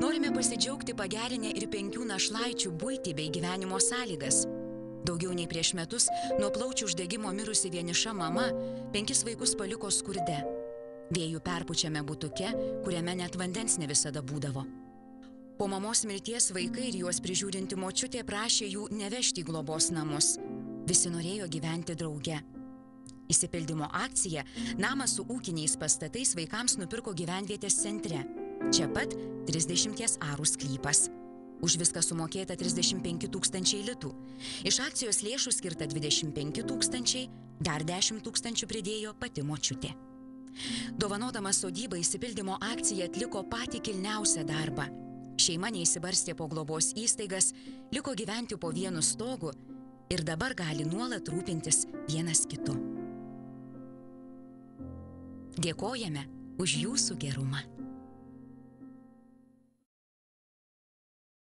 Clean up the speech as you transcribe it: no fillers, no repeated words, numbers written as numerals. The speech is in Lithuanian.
Norime pasidžiaugti pagerinę ir 5 našlaičių buitį bei gyvenimo sąlygas. Daugiau nei prieš metus nuo plaučių uždegimo mirusi vieniša mama 5 vaikus paliko skurde. Vėjų perpučiame butuke, kuriame net vandens ne visada būdavo. Po mamos mirties vaikai ir juos prižiūrinti močiutė prašė jų nevežti į globos namus. Visi norėjo gyventi drauge. Išsipildymo akcija namą su ūkiniais pastatais vaikams nupirko gyvenvietės centre. Čia pat 30 arų sklypas. Už viską sumokėta 35 000 litų. Iš akcijos lėšų skirta 25 000, dar 10 000 pridėjo pati močiutė. Dovanodama sodybą išsipildymo akcija atliko patį kilniausią darbą. Šeima neįsibarstė po globos įstaigas, liko gyventi po vienu stogu ir dabar gali nuolat rūpintis vienas kitu. Dėkojame už jūsų gerumą.